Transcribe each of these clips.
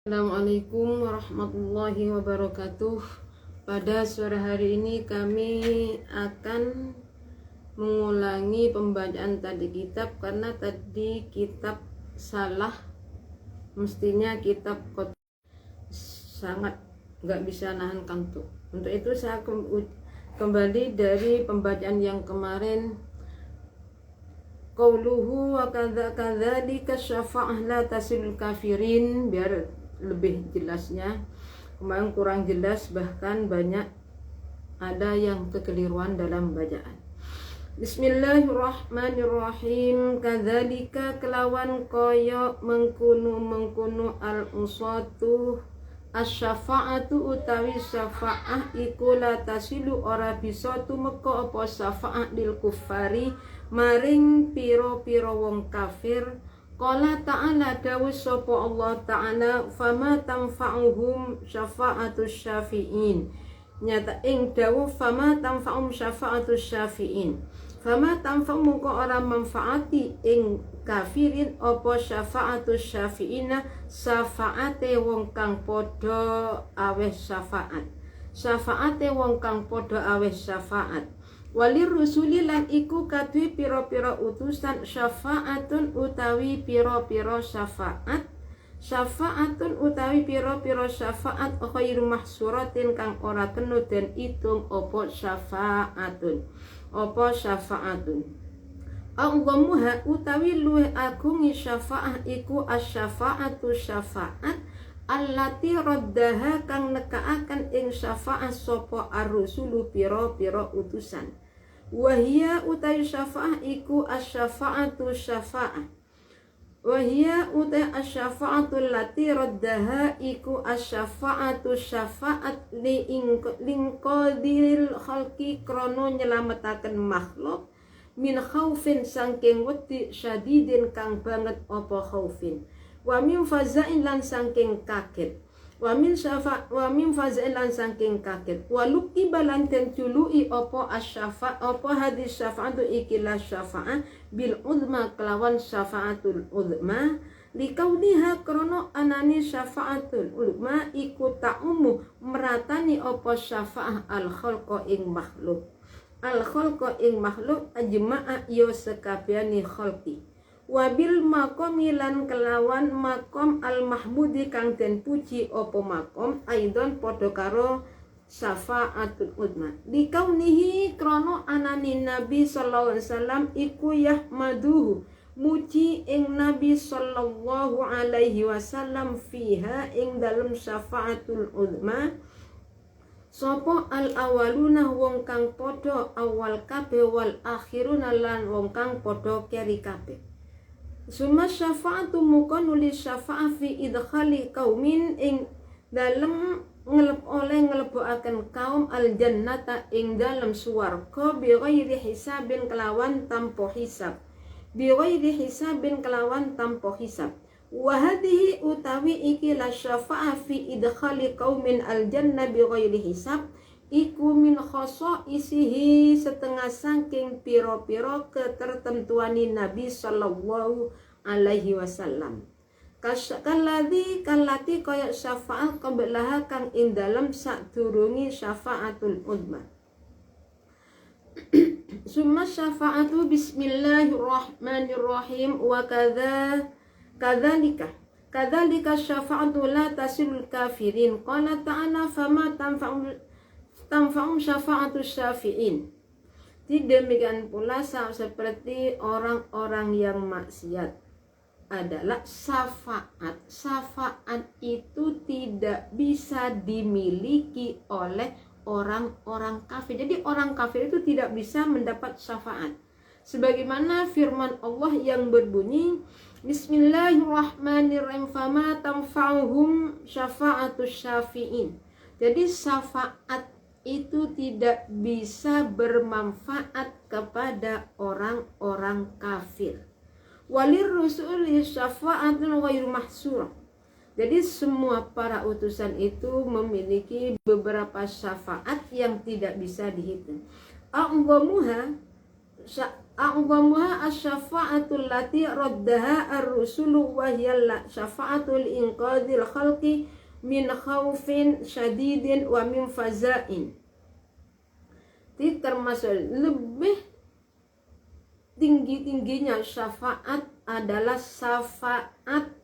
Assalamualaikum warahmatullahi wabarakatuh. Pada sore hari ini kami akan mengulangi pembacaan tadi kitab karena tadi kitab salah, mestinya kitab sangat nggak bisa nahan kantuk. Untuk itu saya kembali dari pembacaan yang kemarin. Qauluhu wa kadzalika syafa'ah la tasilul kafirin, biar lebih jelasnya. Kemarin kurang jelas, bahkan banyak ada yang kekeliruan dalam bacaan. Bismillahirrahmanirrahim. Kadzalika kelawan kaya mengkunu al-usatu as-syafa'atu utawi syafa'ah iku la tasilu ora bisa tumeka apa syafa'ah lil kuffari maring piro-piro wong kafir. Qala ta'ala dawuh sapa Allah ta'ala fama tanfa'uhum syafa'atus syafi'in. Nyata ing dawuh fama tanfa'um syafa'atus syafi'in. Fama tanfa'um ko ora manfaati ing kafirin apa syafa'atus syafi'ina syafaate wong kang padha aweh syafaat. Syafaate wong kang padha aweh syafaat. Walir rusuli lan iku kadue pira-pira utusan syafaatun utawi pira-pira syafaat. Syafaatun utawi pira-pira syafaat khairu mahsuratin kang ora kena den itung apa syafaatun. Apa syafaatun. A'dhamuha utawi luwih agungi syafaah iku asy-syafaatu syafaat allati raddaha kang nekaaken ing syafaat sapa ar-rusulu pira-pira utusan. Wahia utawi syafaah iku asy-syafaatu syafaah. Wahia utai asy-syafa'atul lati raddaha iku asy-syafa'atu syafa'at lingqadil khalqi krono nyelametaken makhluk min khaufin sangking wedi syadidin kang banget apa khaufin wa min faza'in lan sangking kaget wa min faza'in lan sangking kaget wa luqibalan den juluki apa asy-syafa' apa hadis syafa'atu ikilah syafa'ah bil uzma kelawan syafa'atul uzma likauniha krono anani syafa'atul uzma iku ta'umu meratani apa syafa'ah al khalqa ing makhluk al khalqa ing makhluk ajma'a yo sekabehane khalqi wabil maqami lan kelawan makom al mahmudi kang den puji apa makom aidon padha karo syafa'atul uzma likaunihi krono anani nabi sallallahu alaihi wasallam iku yahmaduhu muji ing nabi sallallahu alaihi wasallam fiha ing dalem syafa'atul uzma sapa al awaluna wong kang padha awal kabeh wal akhiruna lan wong kang padha keri kabeh. Suma syafa'atu mukon nulis syafa'ah fi idkhali qaumin ing dalem ngelebokaken kaum al jannata ing dalem swarga bi ghairi hisabin kelawan tanpa hisab. Bi ghairi hisabin kelawan tanpa hisab. Wa hadhihi utawi iki la syafa'ah fi idkhali qaumin al jannah bi ghairi hisab iku min khosoisihi setengah saking piro-piro ketertentuani Nabi sallallahu alaihi wasallam. Kalati kaya syafa'at qablaha kang ing dalem sadurungi syafa'atul uzma. Summa syafa'atu bismillahirrahmanirrahim wa kadzalika syafa'atu la tasilul kafirin. Qala ta'ala fama tanfa'um syafa'atu syafi'in. Demikian pula seperti orang-orang yang maksiat adalah syafaat. Syafaat itu tidak bisa dimiliki oleh orang-orang kafir. Jadi orang kafir itu tidak bisa mendapat syafaat. Sebagaimana firman Allah yang berbunyi Bismillahirrahmanirrahim fama tanfa'uhum syafa'atus syafi'in. Jadi syafaat itu tidak bisa bermanfaat kepada orang-orang kafir. Walir rusuli syafa'atun ghairu mahsura. Jadi semua para utusan itu memiliki beberapa syafaat yang tidak bisa dihitung. a'zamuha asy-syafa'atul lati raddaha ar-rusulu wa hiya syafa'atul inqadhil khalqi min khaufin syadidin wa min faza'in. Itu termasuk lebih tinggi-tingginya syafaat adalah syafaat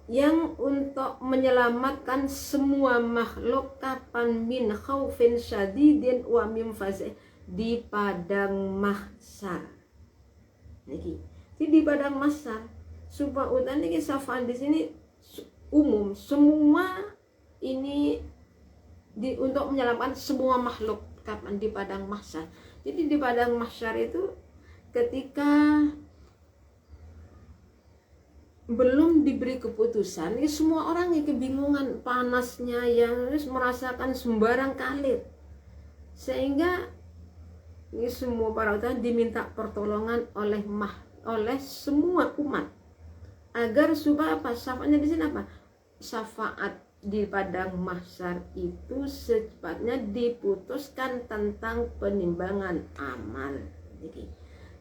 yang untuk menyelamatkan semua makhluk kapan min khaufin syadidin wa min faza'in, di padang mahsyar. Niki, di padang mahsyar supaya utan niki syafaat di sini umum, semua ini untuk menyelamatkan semua makhluk kapan di padang mahsyar. Jadi di padang mahsyar itu ketika belum diberi keputusan, ini semua orang yang kebingungan, panasnya yang merasakan sembarang kalir, sehingga ini semua para ulama diminta pertolongan oleh semua umat agar supaya apa? Syafaatnya di sini apa? Syafaat di padang mahsyar itu secepatnya diputuskan tentang penimbangan amal.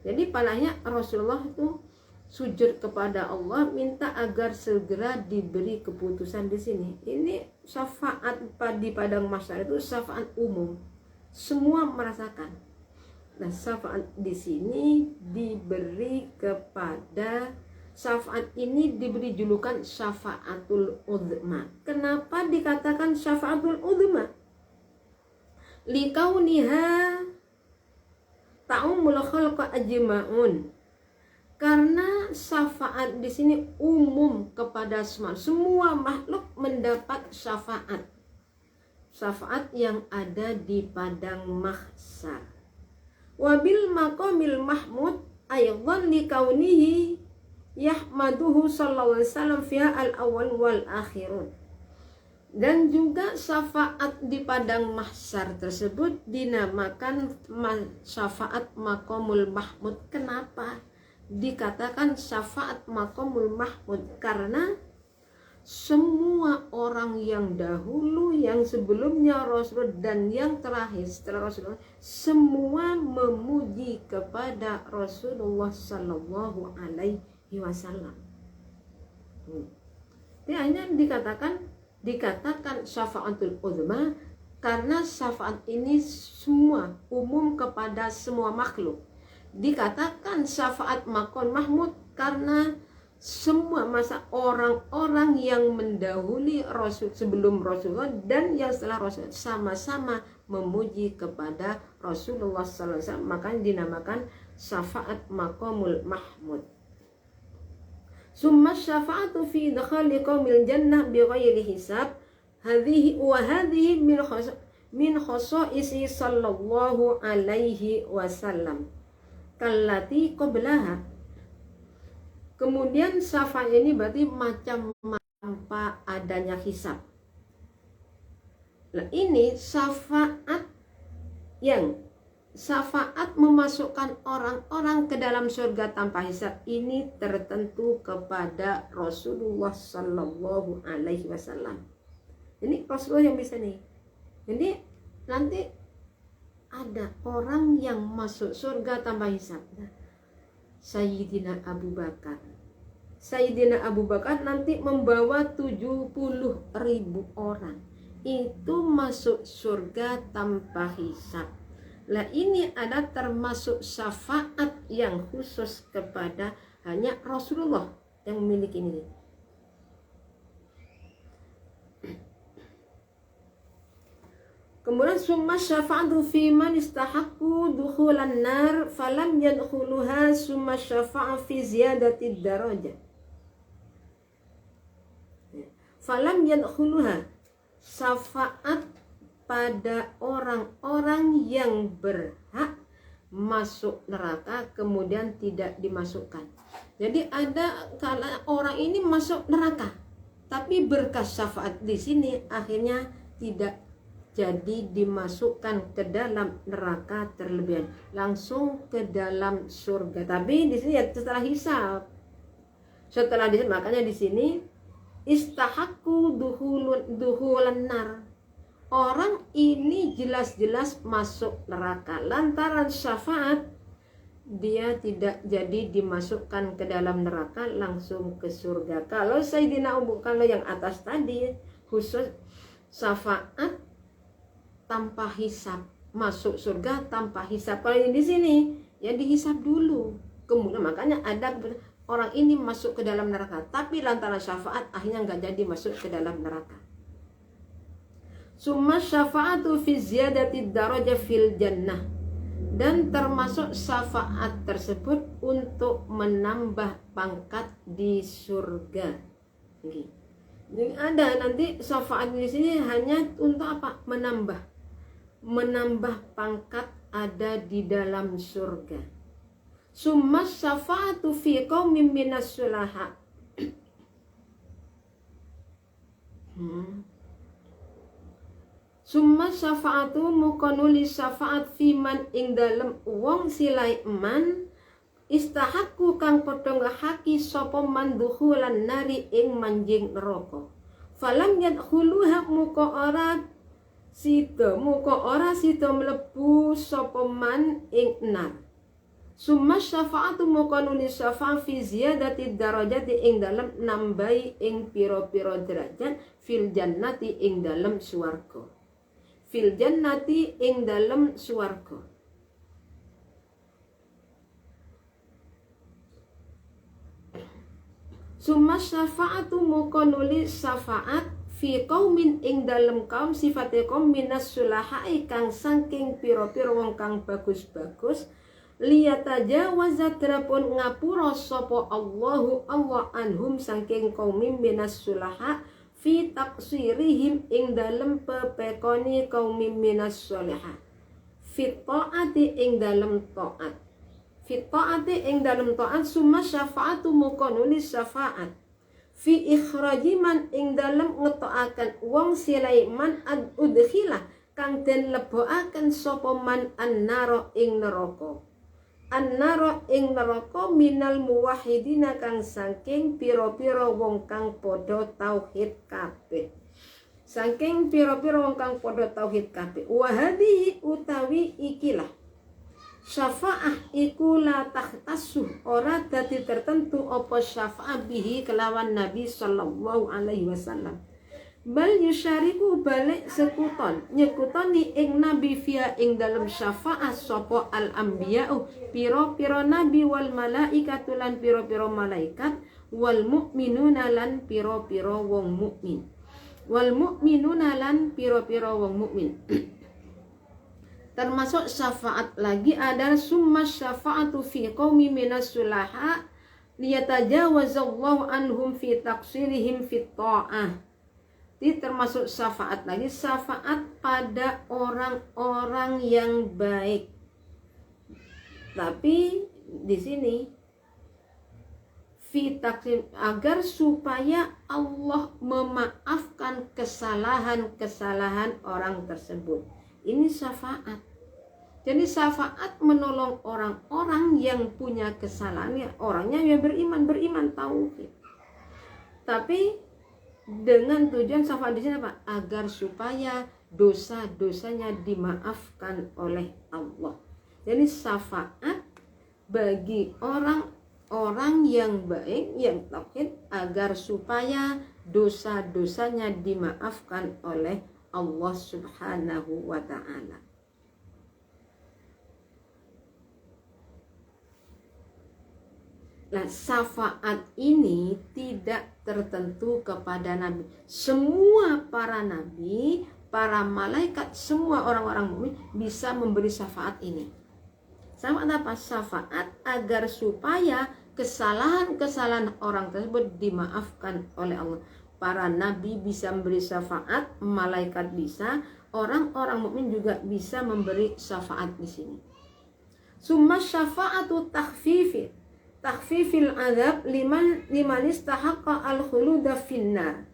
Jadi palanya Rasulullah itu sujud kepada Allah minta agar segera diberi keputusan di sini. Ini syafaat di padang mahsyar itu syafaat umum, semua merasakan. Nah, syafaat di sini diberi kepada, syafaat ini diberi julukan syafaatul uzma. Kenapa dikatakan syafaatul uzma? Likauniha ta'ummul khalqa ajma'un. Karena syafaat di sini umum kepada semua makhluk mendapat syafaat. Syafaat yang ada di padang mahsyar. Wabil maqamil mahmud aydan likaunihi yahmaduhu sallallahu alaihi wasallam fiha al-awwal wal akhirun. Dan juga syafaat di padang mahsyar tersebut dinamakan syafaat maqamul mahmud. Kenapa dikatakan syafaat maqamul mahmud? Karena semua orang yang dahulu, yang sebelumnya Rasul dan yang terakhir setelah Rasulullah, semua memuji kepada Rasulullah sallallahu alaihi wasallam. Ini hanya dikatakan syafaatul uzma karena syafaat ini semua umum kepada semua makhluk. Dikatakan syafaat maqam mahmud karena semua masa orang-orang yang mendahului Rasul sebelum Rasulullah dan yang setelah Rasul sama-sama memuji kepada Rasulullah sallallahu alaihi wasallam, makanya dinamakan syafaat maqamul mahmud. Summa syafa'atu fi dakhali qaumil jannah bighairi hisab. Hadhihi min khasa'isi sallallahu alaihi wasallam kallati qablaha. Kemudian syafaat ini berarti macam tanpa adanya hisab. Nah, ini syafaat memasukkan orang-orang ke dalam surga tanpa hisab ini tertentu kepada Rasulullah sallallahu alaihi wasallam. Ini Rasulullah yang bisa nih. Jadi nanti ada orang yang masuk surga tanpa hisab. Sayyidina Abu Bakar. Sayyidina Abu Bakar nanti membawa 70.000 orang. Itu masuk surga tanpa hisab. Lah ini ada termasuk syafaat yang khusus kepada hanya Rasulullah yang memiliki ini. Kemudian summa syafa'atu fi man istahaqqu dukhulan nar falam yadkhuluha summa syafa'a fi ziyadati darajah. Falam yadkhuluha, syafaat pada orang-orang yang berhak masuk neraka kemudian tidak dimasukkan. Jadi ada kala orang ini masuk neraka tapi berkas syafaat di sini akhirnya tidak jadi dimasukkan ke dalam neraka terlebih, langsung ke dalam surga. Tapi di sini ya setelah hisab. Setelah di sini, makanya di sini istahaqqu duhulan nar. Orang ini jelas-jelas masuk neraka lantaran syafaat dia tidak jadi dimasukkan ke dalam neraka, langsung ke surga. Kalau Sayyidina Abu, kalau yang atas tadi khusus syafaat tanpa hisab, masuk surga tanpa hisab. Kalau yang di sini ya dihisab dulu, kemudian makanya ada orang ini masuk ke dalam neraka, tapi lantaran syafaat akhirnya nggak jadi masuk ke dalam neraka. Summa syafa'atu fi ziyadati darajah fil jannah, dan termasuk syafaat tersebut untuk menambah pangkat di surga. Jadi ada nanti syafaat di sini hanya untuk apa? Menambah pangkat ada di dalam surga. Summa syafa'atu fi qaumin minas sulaha. Summa syafa'atu mukonuli syafaat fiman ing dalem wong silai eman istahaku kang padha ngahaki sapa man dukhulan nari ing manjing neraka. Falam yadkhuluha muka ora sida mlebu sapa man ing nar. Summa syafa'atu mukonuli syafaat fi ziyadati darajati ing dalem nambahi ing pira-pira derajat fil jannati ing dalem swarga. Fil jannati ing dalem swarga. Summa syafa'atu mukonuli syafaat fi qaumin ing dalem kaum sifate kaum minas sulahai kang saking pira-pira wong kang bagus-bagus liyatajawaza drapun ngapura sapa Allah anhum saking kaum minas sulaha fi taqsirihim ing dalem pepekoni kaum minas sholiha fi taati ing dalem taat summa syafa'atu mukonuli syafaat fi ikhrajiman ing dalem ngetoaken wong silaiman ad udkhila kang den leboaken sapa man annara ing neraka minal muwahhidina kang saking pira-pira wong kang padha tauhid kabeh. Saking pira-pira wong kang padha tauhid kabeh. Wa hadhihi utawi ikilah syafaah iku la takhtassu, ora dadi tertentu apa syafaah bihi kelawan Nabi sallallahu alaihi wasallam. Bal yusyariku balik sekuton nyekutoni ing nabi via ing dalam syafaat sapa al anbiya'u piro-piro nabi wal malaikatu lan piro-piro malaikat wal mu'minuna lan piro-piro wong mukmin termasuk syafaat lagi ada summa syafa'atu fi qaumi minas sulaha liyatajawazallahu anhum fi taqsirihim fit ta'ah. Ini termasuk syafaat lagi, syafaat pada orang-orang yang baik. Tapi di sini agar supaya Allah memaafkan kesalahan-kesalahan orang tersebut. Ini syafaat. Jadi syafaat menolong orang-orang yang punya kesalahan, ya, orangnya yang beriman tauhid. Tapi dengan tujuan syafaat di sini apa? Agar supaya dosa-dosanya dimaafkan oleh Allah. Jadi syafaat bagi orang-orang yang baik, yang tauhid, agar supaya dosa-dosanya dimaafkan oleh Allah Subhanahu wa ta'ala. Nah, syafaat ini tidak tertentu kepada Nabi. Semua para Nabi, para malaikat, semua orang-orang mukmin bisa memberi syafaat ini. Syafaat apa? Syafaat agar supaya kesalahan-kesalahan orang tersebut dimaafkan oleh Allah. Para Nabi bisa memberi syafaat, malaikat bisa, orang-orang mukmin juga bisa memberi syafaat di sini. Summa syafa'atu takhfifil azab liman istahaqqa al-khuluda finnar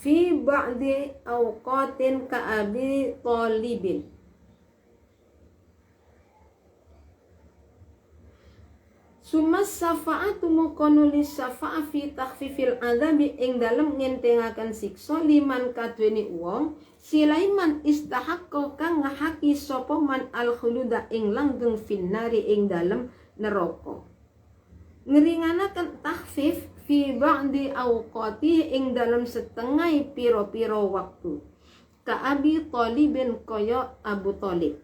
fi ba'di awqatin ka Abi Thalibin. Summa syafa'atu mukonuli syafa'a fi takhfifil azab ing dalem ngentengaken siksa liman kadweni wong silaiman istahaqqa kang ngahaki sapa man al-khuluda ing langgeng finnari ing dalem neraka. Ngringanaken takhfif fi ba'di awqati ing dalam setengah piro-piro waktu. Ka Abi Thalibin kaya Abu Thalib.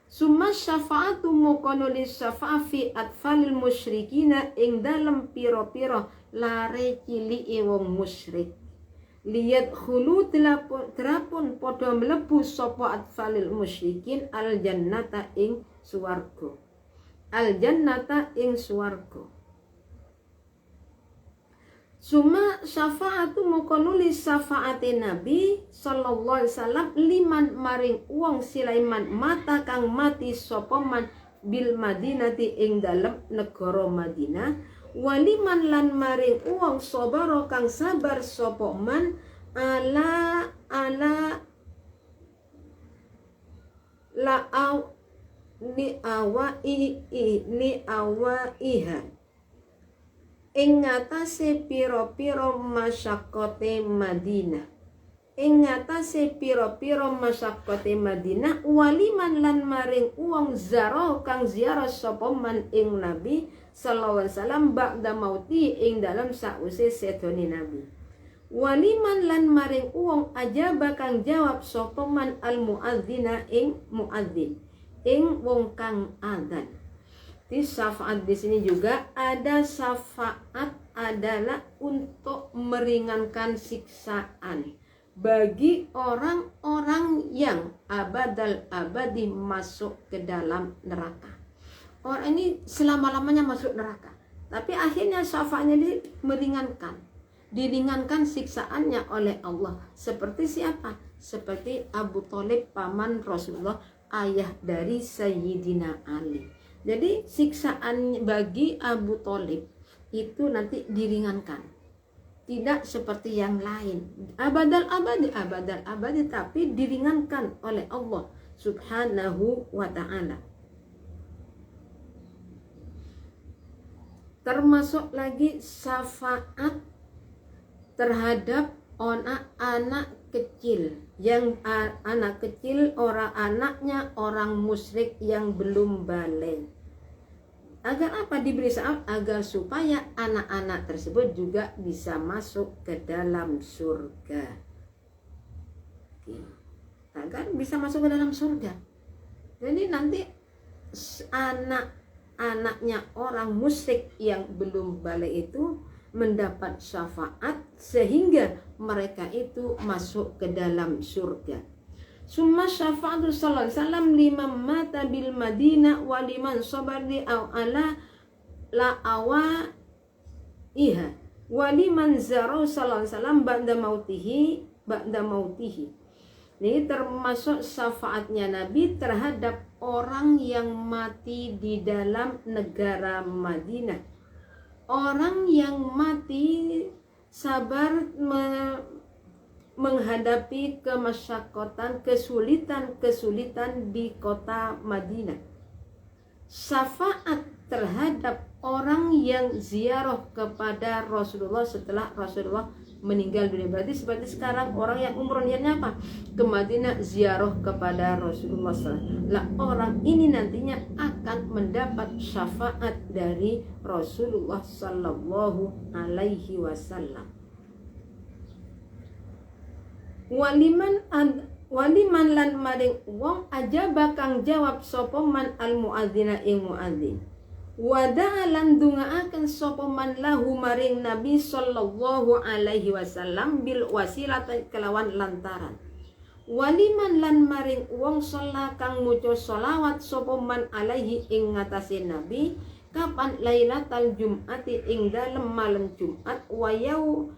Summa syafa'atu mukono li syafa'fi atfalil musyrikina ing dalam piro-piro lare cilike wong musyrik. Liyad khulu terapun podo mlebu sapa atfalil musyrikin al jannata ing swarga. Al jannata ing swarga. Suma syafa'atu mukonuli syafa'ati Nabi sallallahu alaihi wasallam liman maring wong silaiman mata kang mati sapa man bil Madinati ing dalem negara Madinah, waliman lan maring wong sabara kang sabar sapa man ala la aw ni awaiha ing ngatasé pira-pira masyakote Madinah. Ing ngatasé pira-pira masyakote Madinah, waliman lan maring wong zaro kang ziarah sapa man ing Nabi sallallahu alaihi wasallam ba'da mauti ing dalam sause sedone Nabi. Waliman lan maring wong ajaba kang jawab sapa man al muadzina ing muadzin ing wong kang adzan. Di syafaat di sini juga ada syafaat adalah untuk meringankan siksaan bagi orang-orang yang abadal abadi masuk ke dalam neraka. Orang ini selama-lamanya masuk neraka, tapi akhirnya syafaatnya diringankan siksaannya oleh Allah. Seperti siapa? Seperti Abu Thalib paman Rasulullah, ayah dari Sayyidina Ali. Jadi siksaan bagi Abu Thalib itu nanti diringankan. Tidak seperti yang lain. Abadal abadi tapi diringankan oleh Allah Subhanahu wa ta'ala. Termasuk lagi syafaat terhadap anak kecil, yang anak kecil orang anaknya orang musyrik yang belum balik. Agar apa diberi syafaat? Agar supaya anak-anak tersebut juga bisa masuk ke dalam surga. Agar bisa masuk ke dalam surga. Jadi nanti anak-anaknya orang musyrik yang belum balik itu mendapat syafaat sehingga mereka itu masuk ke dalam surga. Summa syafa'atu sallallahu alaihi wasallam liman mata bil Madinah wa liman sabar di aw ala la awa iha wa liman zaro sallallahu alaihi wasallam ba'da mautihi. Ini termasuk syafaatnya Nabi terhadap orang yang mati di dalam negara Madinah. Orang yang mati sabar menghadapi kemasyakotan, kesulitan di kota Madinah. Syafaat terhadap orang yang ziarah kepada Rasulullah setelah Rasulullah meninggal dunia. Berarti seperti sekarang orang yang umroh niatnya apa? Ke Madinah ziarah kepada Rasulullah SAW. Lah orang ini nantinya akan mendapat syafaat dari Rasulullah Sallallahu Alaihi Wasallam. Waliman lan maring wong ajaba kang jawab sapa man al muadzina ing muadzin. Wada'a lan dungaaken sapa man lahu maring Nabi sallallahu alaihi wasallam bil wasilati kelawan lantaran. Waliman lan maring wong sholat kang muca sholawat sapa man alaihi ing ngatasé Nabi kapan lailatal jum'ati ing dalem malam Jumat wayau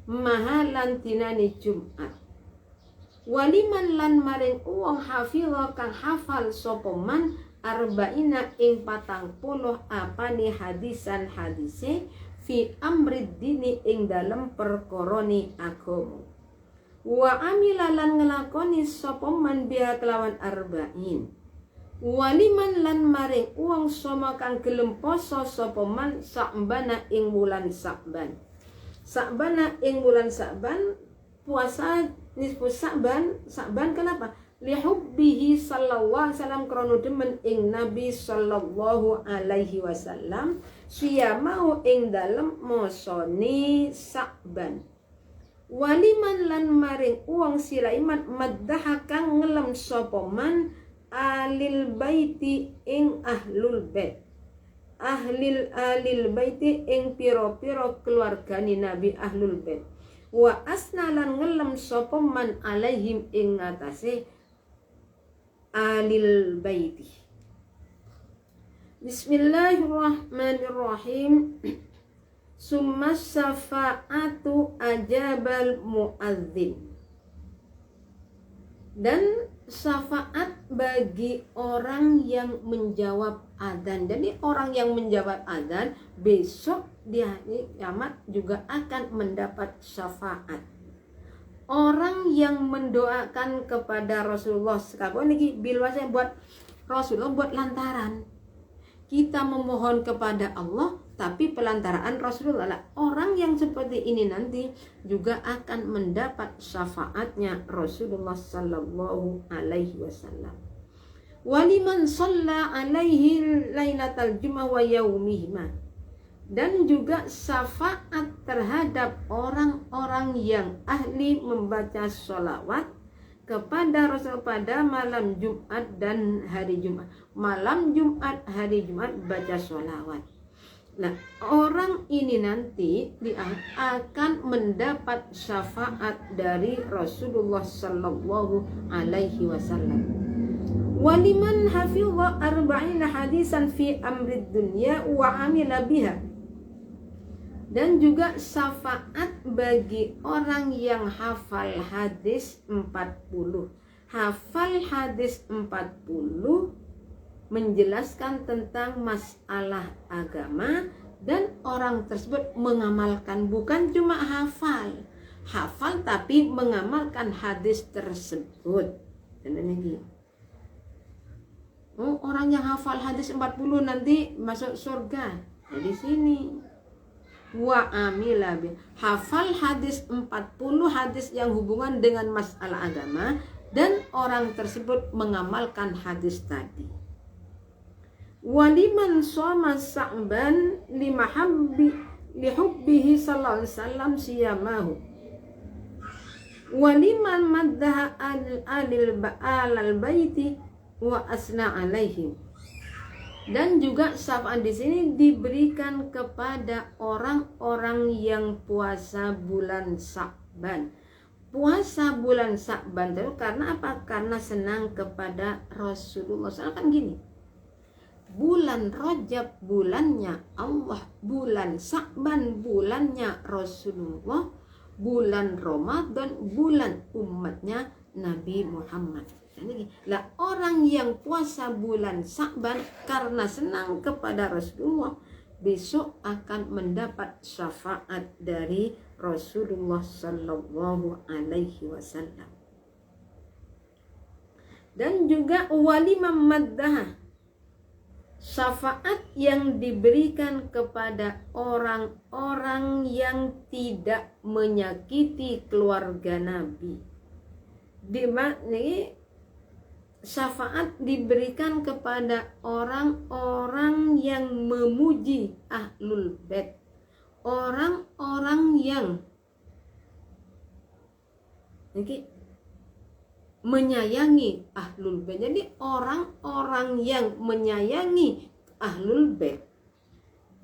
mahalan dinani Jumat. Waliman lan maring wong hafidha kang hafal sapa man arba'ina ing 40 apane hadisan hadise fi amrid dini ing dalem perkoroni agama. Wa amila lan ngelakoni sapa man biha kelawan arba'in. Waliman lan maring wong sama kang gelem poso sapa man Sa'bana ing wulan Sa'ban. Sa'bana ing bulan Sa'ban, puasa nisfu Sa'ban kenapa? lihubbihi sallallahu alaihi wasallam krono demen ing Nabi sallallahu alaihi wasallam siyamau ing dalem mosone Sa'ban. Waliman lan maring uang silaiman maddaha kang ngelem sapa man alil baiti ing ahlul bait. Alil baiti ing piro-piro keluargane Nabi ahlul bait. Wa asna lan ngelem sapa man alaihim ing ngatasé alil baiti. Bismillahirrahmanirrahim. Summa syafa'atu ajabal muadzin. Dan syafaat bagi orang yang menjawab adzan. Jadi orang yang menjawab adzan besok di hari kiamat juga akan mendapat syafaat. Orang yang mendoakan kepada Rasulullah sekarang ini bilwasnya buat Rasulullah, buat lantaran kita memohon kepada Allah, tapi pelantaraan Rasulullah. Orang yang seperti ini nanti juga akan mendapat syafaatnya Rasulullah sallallahu alaihi wasallam. Waliman shalla alaihi lailatal jum'ah wa yaumihima. Dan juga syafaat terhadap orang-orang yang ahli membaca sholawat kepada Rasul pada malam Jumat dan hari Jumat. Malam Jumat, hari Jumat baca sholawat. Nah, orang ini nanti akan mendapat syafaat dari Rasulullah sallallahu alaihi wasallam. Waliman hafidha arba'ina hadisan fi amrid dunya wa amila biha. Dan juga syafaat bagi orang yang hafal hadis 40. Hafal hadis 40 menjelaskan tentang masalah agama dan orang tersebut mengamalkan, bukan cuma hafal tapi mengamalkan hadis tersebut. Dan ini orang yang hafal hadis 40 nanti masuk surga. Nah, di sini wa amila bi, hafal hadis 40 hadis yang hubungan dengan masalah agama dan orang tersebut mengamalkan hadis tadi. Waliman shoma Sa'ban lihubbihi sallallahu alaihi wasallam siyamahu. Waliman maddaha alal baiti wa asna alaihim. Dan juga syafaat di sini diberikan kepada orang-orang yang puasa bulan Sa'ban. Puasa bulan Sa'ban itu karena apa? Karena senang kepada Rasulullah. Soalnya kan gini, bulan Rajab bulannya Allah, bulan Sa'ban bulannya Rasulullah, bulan Ramadan bulan umatnya Nabi Muhammad. Lah orang yang puasa bulan Sa'ban karena senang kepada Rasulullah besok akan mendapat syafaat dari Rasulullah sallallahu alaihi wasallam. Dan juga walimam maddah, syafaat yang diberikan kepada orang-orang yang tidak menyakiti keluarga Nabi. Syafaat diberikan kepada orang-orang yang memuji ahlul bait, orang-orang yang menyayangi ahlul bait. Jadi orang-orang yang menyayangi ahlul bait,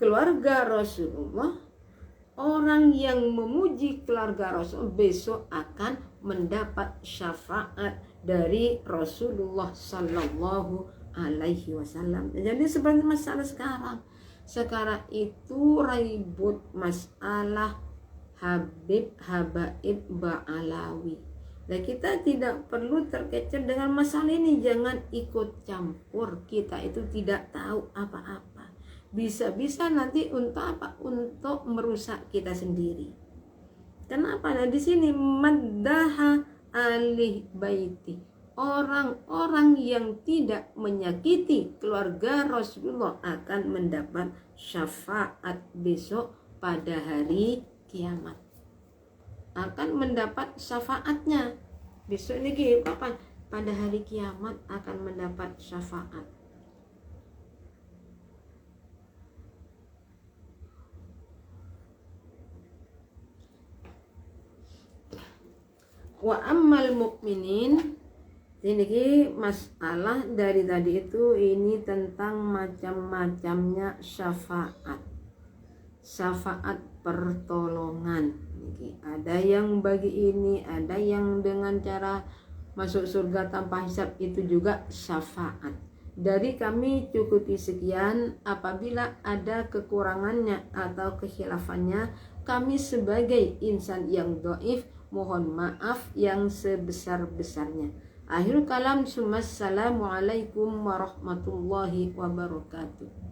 keluarga Rasulullah, orang yang memuji keluarga Rasul besok akan mendapat syafaat dari Rasulullah sallallahu alaihi wasallam. Jadi seperti masalah sekarang itu ribut masalah Habib Habaib Ba'alawi. Dan kita tidak perlu terkecoh dengan masalah ini, jangan ikut campur. Kita itu tidak tahu apa-apa. Bisa-bisa nanti untuk apa? Untuk merusak kita sendiri. Kenapa? Nah di sini maddaha alih baiti, orang-orang yang tidak menyakiti keluarga Rasulullah akan mendapat syafaat besok pada hari kiamat. Akan mendapat syafaatnya besok ini kapan? pada hari kiamat akan mendapat syafaat. Wa ammal mukminin, ini masalah dari tadi itu ini tentang macam-macamnya syafaat. Syafaat pertolongan. Ada yang bagi ini, ada yang dengan cara masuk surga tanpa hisab, itu juga syafaat. Dari kami cukupi sekian. Apabila ada kekurangannya atau kehilafannya, kami sebagai insan yang dhaif mohon maaf yang sebesar-besarnya. Akhirul kalam, assalamualaikum warahmatullahi wabarakatuh.